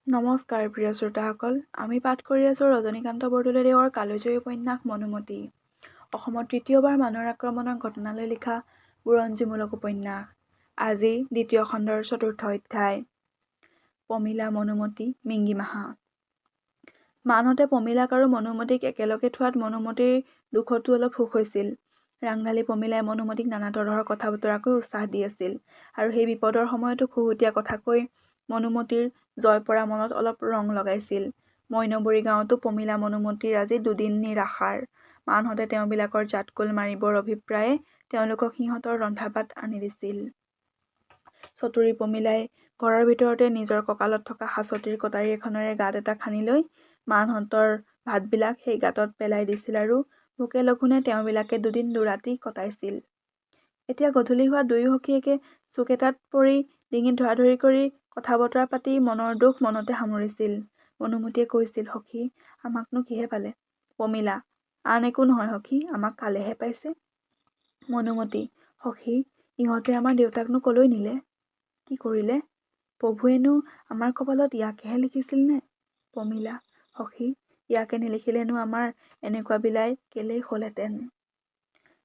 নমস্কাৰ প্ৰিয় শ্ৰোতাসকল, আমি পাঠ কৰি আছোঁ ৰজনীকান্ত বৰদলৈদেৱৰ কালজয়ী উপন্যাস মনোমতী। অসমত তৃতীয়বাৰ মানুহৰ আক্ৰমণৰ ঘটনালৈ লিখা বুৰঞ্জীমূলক উপন্যাস। আজি দ্বিতীয় খণ্ডৰ ৪ৰ্থ অধ্যায়। পমিলা, মনোমতী, মিংগিমাহা। মানহঁতে পমিলাক আৰু মনোমতীক একেলগে থোৱাত মনোমতীৰ দুখতো অলপ সুখ হৈছিল। ৰাংঢালী পমিলাই মনোমতীক নানা তৰহৰ কথা বতৰা কৈ উৎসাহ দি আছিল, আৰু সেই বিপদৰ সময়তো খুহুতীয়া কথা কৈ মনোমতীৰ জয় পৰা মনত অলপ ৰং লগাইছিল। মইনবৰী গাঁৱতো পমিলা মনোমতীৰ আজি দুদিন নিৰাশাৰ। মানহঁতে তেওঁবিলাকৰ জাতকুল মাৰিবৰ অভিপ্ৰায়ে তেওঁলোকক সিহঁতৰ ৰন্ধা ভাত আনি দিছিল। চতুৰী পমিলাই ঘৰৰ ভিতৰতে নিজৰ কঁকালত থকা সাঁচতিৰ কটাৰী এখনেৰে গাঁত এটা খানি লৈ মানহঁতৰ ভাতবিলাক সেই গাঁতত পেলাই দিছিল, আৰু ভোকে লঘোণে তেওঁবিলাকে দুদিন দুৰাতি কটাইছিল। এতিয়া গধূলি হোৱা দুয়ো সখীয়েকে চুক এটাত পৰি ডিঙিত ধৰাধৰি কৰি কথা বতৰা পাতি মনৰ দুখ মনতে সামৰিছিল। মনোমতীয়ে কৈছিল, সখী, আমাকনো কিহে পালে? পমিলা, আন একো নহয় সখী, আমাক কালেহে পাইছে। মনোমতী, সখী, ইহঁতে আমাৰ দেউতাকনো কলৈ নিলে? কি কৰিলে? প্ৰভুৱেনো আমাৰ কপালত ইয়াকেহে লিখিছিল নে? পমিলা, সখী, ইয়াকে নিলিখিলেনো আমাৰ এনেকুৱা বিলাই কেলেই হ'লহেঁতেন?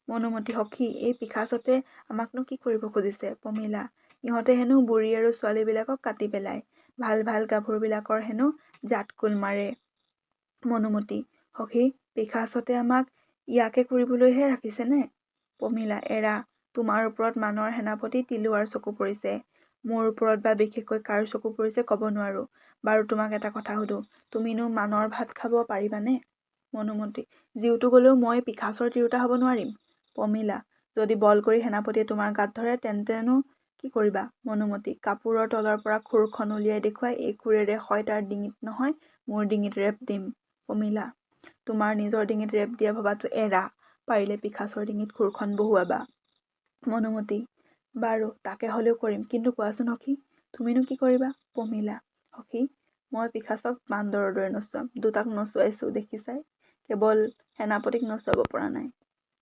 মনোমতী, সখী, এই পিশাচতে আমাকনো কি কৰিব খুজিছে? পমিলা, ইহঁতে হেনো বুঢ়ী আৰু ছোৱালীবিলাকক কাটি পেলায়, ভাল ভাল গাভৰুবিলাকৰ হেনো জাতকুল মাৰে। মনোমতী, সখী, পিশাচতে আমাক ইয়াকে কৰিবলৈহে ৰাখিছেনে? পমিলা, এৰা, তোমাৰ ওপৰত মানৰ সেনাপতি তিলুৱাৰ চকু পৰিছে। মোৰ ওপৰত বা বিশেষকৈ কাৰ চকু পৰিছে ক'ব নোৱাৰো। বাৰু তোমাক এটা কথা সুধো, তুমিনো মানৰ ভাত খাব পাৰিবানে? মনোমতী, জীওতো গলেও মই পিশাচৰ তিৰোতা হ'ব নোৱাৰিম। পমিলা, যদি বল কৰি সেনাপতিয়ে তোমাৰ গাত ধৰে তেন্তেনো কি কৰিবা? মনোমতী, কাপোৰৰ তলৰ পৰা খুৰখন উলিয়াই দেখুৱাই এই খুৰেৰে হয় তাৰ ডিঙিত নহয় মোৰ ডিঙিত ৰেপ দিম। পমিলা, তোমাৰ নিজৰ ডিঙিত ৰেপ দিয়া ভবাটো এৰা, পাৰিলে পিশাচৰ ডিঙিত খুৰখন বহুৱাবা। মনোমতী, বাৰু তাকে হ'লেও কৰিম, কিন্তু কোৱাচোন সখী, তুমিনো কি কৰিবা? পমিলা, সখী, মই পিশাচক বান্দৰৰ দৰে নচুৱাম। দুটাক নচুৱাইছো দেখিছাই, কেৱল সেনাপতিক নচুৱাব পৰা নাই।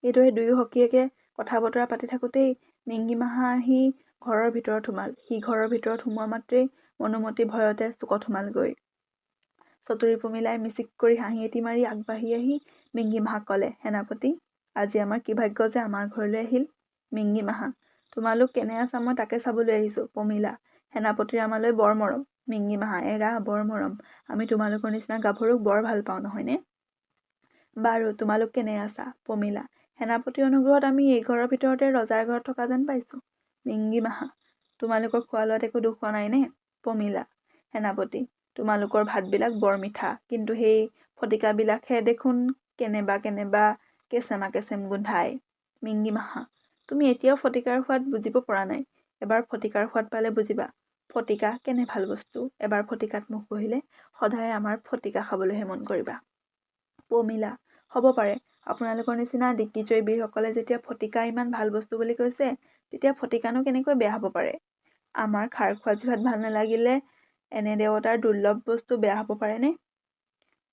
এইদৰে দুয়ো সখীয়েকে কথা বতৰা পাতি থাকোঁতেই মিংগিমাহা আহি ঘৰৰ ভিতৰত সোমাল। সি ঘৰৰ ভিতৰত সোমোৱা মাত্ৰেই মনোমতী ভয়তে চুকত সোমালগৈ। চতুৰী পমিলাই মিচিক কৰি হাঁহি এটি মাৰি আগবাঢ়ি আহি মিংগিমাহাক ক'লে, সেনাপতি, আজি আমাৰ কি ভাগ্য যে আমাৰ ঘৰলৈ আহিল। মিংগিমাহা, তোমালোক কেনে আছা মই তাকে চাবলৈ আহিছোঁ। পমিলা, সেনাপতিৰ আমালৈ বৰ মৰম। মিংগিমাহা, এৰা, বৰ মৰম, আমি তোমালোকৰ নিচিনা গাভৰুক বৰ ভাল পাওঁ নহয়নে? বাৰু তোমালোক কেনে আছা? পমিলা, সেনাপতিৰ অনুগ্ৰহত আমি এই ঘৰৰ ভিতৰতে ৰজাৰ ঘৰত থকা যেন পাইছোঁ। মিংগিমাহা, তোমালোকৰ খোৱা লোৱাত একো দুখ হোৱা নাইনে? পমিলা, সেনাপতি, তোমালোকৰ ভাতবিলাক বৰ মিঠা, কিন্তু সেই ফটিকাবিলাকহে দেখোন কেনেবা কেনেবা কেচেমা কেচেম গোন্ধায়। মিংগিমাহা, তুমি এতিয়াও ফটিকাৰ সোৱাদ বুজিব পৰা নাই। এবাৰ ফটিকাৰ সোৱাদ পালে বুজিবা। ফটিকা কেনে ভাল বস্তু, এবাৰ ফটিকাত মুখ বহিলে সদায় আমাৰ ফটিকা খাবলৈহে মন কৰিবা। পমিলা, হ'ব পাৰে, আপোনালোকৰ নিচিনা দিগ্বিজয়ী বীৰসকলে যেতিয়া ফটিকা ইমান ভাল বস্তু বুলি কৈছে, তেতিয়া ফটিকানো কেনেকৈ বেয়া হ'ব পাৰে? আমাৰ খাৰ খোৱা জিভাত ভাল নালাগিলে এনে দেৱতাৰ দুৰ্লভ বস্তু বেয়া হ'ব পাৰেনে?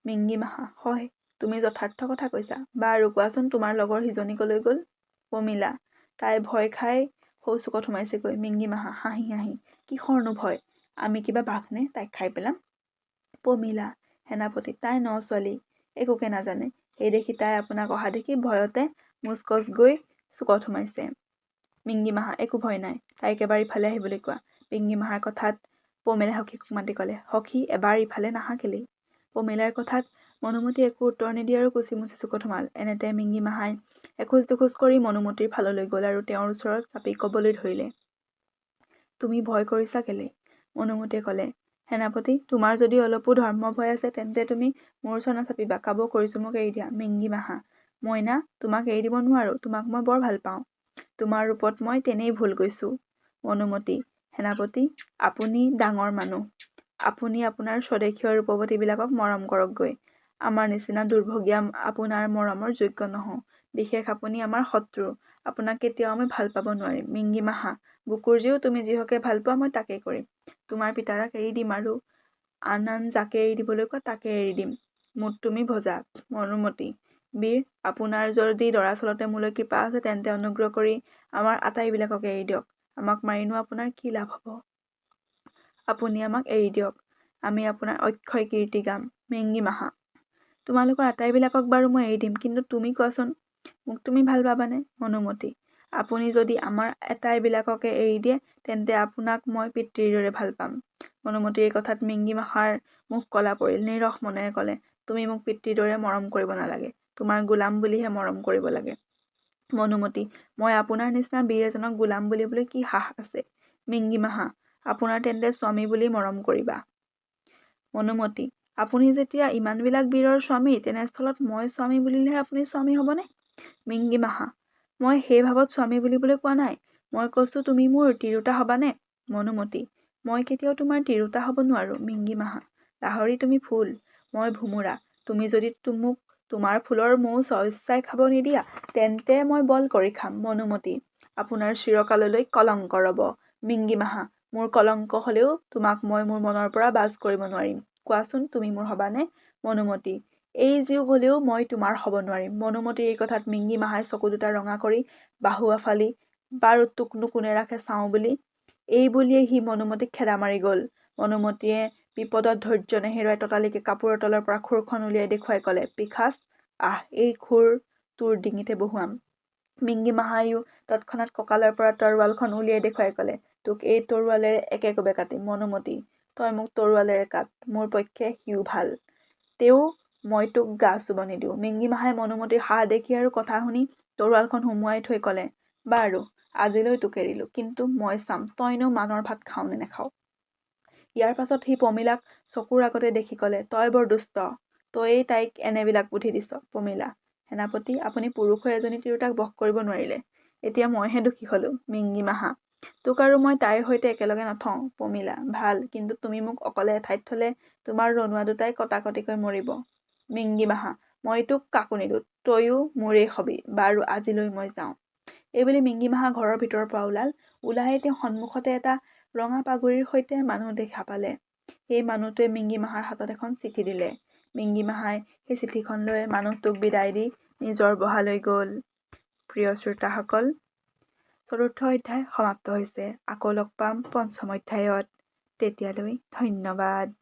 মিংগিমাহা, হয়, তুমি যথাৰ্থ কথা কৈছা। বাৰু কোৱাচোন তোমাৰ লগৰ সিজনী কলৈ গ'ল? পমিলা, তাই ভয় খাই চুকত সোমাইছেগৈ। মিংগিমাহা হাঁহি হাঁহি, কিহৰনো ভয়, আমি কিবা বাঘনে তাইক খাই পেলাম? পমিলা, সেনাপতি, তাই ন ছোৱালী, একোকে নাজানে, সেই দেখি তাই আপোনাক অহা দেখি ভয়তে মুচকচ গৈ চুকত সোমাইছে। মিংগিমাহা, একো ভয় নাই, তাইক এবাৰ ইফালে আহিবলৈ কোৱা। মিংগিমাহাৰ কথাত পমিলাই সখীক মাতি ক'লে, সখী, এবাৰ ইফালে নাহা কেলেই? পমিলাৰ কথাত মনোমতী একো উত্তৰ নিদি আৰু কুচিমুচি চুকত সোমাল। এনেতে মিংগিমাহাই এখোজ দুখোজ কৰি মনোমতীৰ ফাললৈ গ'ল আৰু তেওঁৰ ওচৰত চাপি ক'বলৈ ধৰিলে, তুমি ভয় কৰিছা কেলেই? মনোমতীয়ে ক'লে, সেনাপতি, তোমাৰ যদি অলপো ধৰ্ম ভয় আছে তেন্তে তুমি মোৰ ওচৰত নাচাপিবা, কাব কৰিছোঁ, মোক এৰি দিয়া। মিংগিমাহা, মইনা, তোমাক এৰি দিব নোৱাৰো, তোমাক মই বৰ ভাল পাওঁ। তোমাৰ ৰূপত মই তেনেই ভুল গৈছোঁ। মনোমতী, সেনাপতি, আপুনি ডাঙৰ মানুহ, আপুনি আপোনাৰ স্বদেশীয় ৰূপৱতীবিলাকক মৰম কৰকগৈ। আমাৰ নিচিনা দুৰ্ভগীয়া আপোনাৰ মৰমৰ যোগ্য নহওঁ, বিশেষ আপুনি আমাৰ শত্ৰু, আপোনাক কেতিয়াও আমি ভাল পাব নোৱাৰিম। মিংগিমাহা, বুকুৰ জীও, তুমি যিহকে ভাল পোৱা মই তাকেই কৰিম। তোমাৰ পিতাৰাক এৰি দিম আৰু আন যাকে এৰি দিবলৈ কোৱা তাকে এৰি দিম। মুঠ তুমি ভজা। মনোমতী, বীৰ, আপোনাৰ যদি দৰাচলতে মোলৈ কৃপা আছে তেন্তে অনুগ্ৰহ কৰি আমাৰ আটাইবিলাকক এৰি দিয়ক। আমাক মাৰিনো আপোনাৰ কি লাভ হ'ব? আপুনি আমাক এৰি দিয়ক। আমি আপোনাৰ অক্ষয় কীৰ্তি গাম। মেংগী মাহা, তোমালোকৰ আটাইবিলাকক বাৰু মই এৰি দিম, কিন্তু তুমি কোৱাচোন, মোক তুমি ভাল পাবানে? মনুমতী, আপুনি যদি আমাৰ আটাইবিলাককে এৰি দিয়ে তেন্তে আপোনাক মই পিতৃৰ দৰে ভাল পাম। মনুমতীৰ এই কথাত মিংগী মাহাৰ মুখ কলা পৰিল। নিৰস মনেৰে ক'লে, তুমি মোক পিতৃৰ দৰে মৰম কৰিব নালাগে, তোমাৰ গোলাম বুলিহে মৰম কৰিব লাগে। মনুমতী, মই আপোনাৰ নিচিনা বীৰ এজনক গোলাম বুলিবলৈ কি সাহ আছে? মিংগী মাহা, আপোনাৰ তেন্তে স্বামী বুলি মৰম কৰিবা। মনুমতী, আপুনি যেতিয়া ইমানবিলাক বীৰৰ স্বামী, তেনেস্থলত মই স্বামী বুলিলেহে আপুনি স্বামী হ'বনে? মিংগী মাহা, মই সেই ভাৱত স্বামী বুলিবলৈ কোৱা নাই, মই কৈছোঁ তুমি মোৰ তিৰোতা হবানে? মনুমতী, মই কেতিয়াও তোমাৰ তিৰোতা হ'ব নোৱাৰো। মিংগী মাহা, লাহৰী তুমি ফুল, মই ভোমোৰা, তুমি যদি মোক তোমাৰ ফুলৰ মৌ স্বইচ্ছাই খাব নিদিয়া তেন্তে মই বল কৰি খাম। মনুমতী, আপোনাৰ চিৰকাললৈ কলংক ৰ'ব। মিংগী মাহা, মোৰ কলংক হ'লেও তোমাক মই মোৰ মনৰ পৰা বাজ কৰিব নোৱাৰিম। কোৱাচোন, তুমি মোৰ হবানে? মনুমতী, এই জীৱ হ'লেও মই তোমাৰ হ'ব নোৱাৰিম। মনুমতীৰ এই কথাত মিংগী মাহাই চকু দুটা ৰঙা কৰি বাহু আফালি বাৰু তোকনো কোনে ৰাখে চাওঁ বুলি এই বুলিয়েই সি মনুমতীক খেদা মাৰি গ'ল। মনুমতীয়ে বিপদত ধৈৰ্য নেহেৰুৱাই ততালিকে কাপোৰৰ তলৰ পৰা খুৰখন উলিয়াই দেখুৱাই ক'লে, পিশাচ, আহ, এই খুৰ তোৰ ডিঙিতে বহুৱাম। মিংগী মাহাইও তৎক্ষণাৎ কঁকালৰ পৰা তৰোৱালখন উলিয়াই দেখুৱাই ক'লে, তোক এই তৰোৱালেৰে একে কোবে কাটিম। মনুমতী, তই মোক তৰোৱালেৰে কাট, মোৰ পক্ষে সিও ভাল, তেও মই তোক গা চুব নিদিওঁ। মিংগী মাহাই মনুমতীৰ সাহ দেখি আৰু কথা শুনি তৰোৱালখন সুমুৱাই থৈ ক'লে, বাৰু আজিলৈ তোক এৰিলো, কিন্তু মই চাম তইনো মানৰ ভাত খাও নে নেখাও। ইয়াৰ পাছত সি পমিলাক চকুৰ আগতে দেখি ক'লে, তই বৰ দুষ্ট, তইয়েই তাইক এনেবিলাক বুদ্ধি দিছ। পমিলা, সেনাপতি, আপুনি পুৰুষ হৈ এজনী তিৰোতাক বশ কৰিব নোৱাৰিলে, এতিয়া মইহে দোষী হলো। মিংগী মাহা, তোক আৰু মই তাইৰ সৈতে একেলগে নথওঁ। পমিলা, ভাল, কিন্তু তুমি মোক অকলে এঠাইত থলে তোমাৰ ৰণুৱা দুটাই কটাকটিকৈ মৰিব। মিংগী মাহা, মই তোক কাকো নিদো, তইও মোৰেই হবি, বাৰু আজিলৈ মই যাওঁ। এইবুলি মিংগী মাহা ঘৰৰ ভিতৰৰ পৰা ওলাই তেওঁ সন্মুখতে এটা ৰঙা পাগুৰিৰ সৈতে মানুহ দেখা পালে। সেই মানুহটোৱে মিংগী মাহাৰ হাতত এখন চিঠি দিলে। মিংগী মাহাই সেই চিঠিখন লৈ মানুহটোক বিদায় দি নিজৰ বহালৈ গ'ল। প্ৰিয় শ্ৰোতাসকল, ৪ৰ্থ অধ্যায় সমাপ্ত হৈছে। আকৌ লগ পাম ৫ম অধ্যায়ত। তেতিয়ালৈ ধন্যবাদ।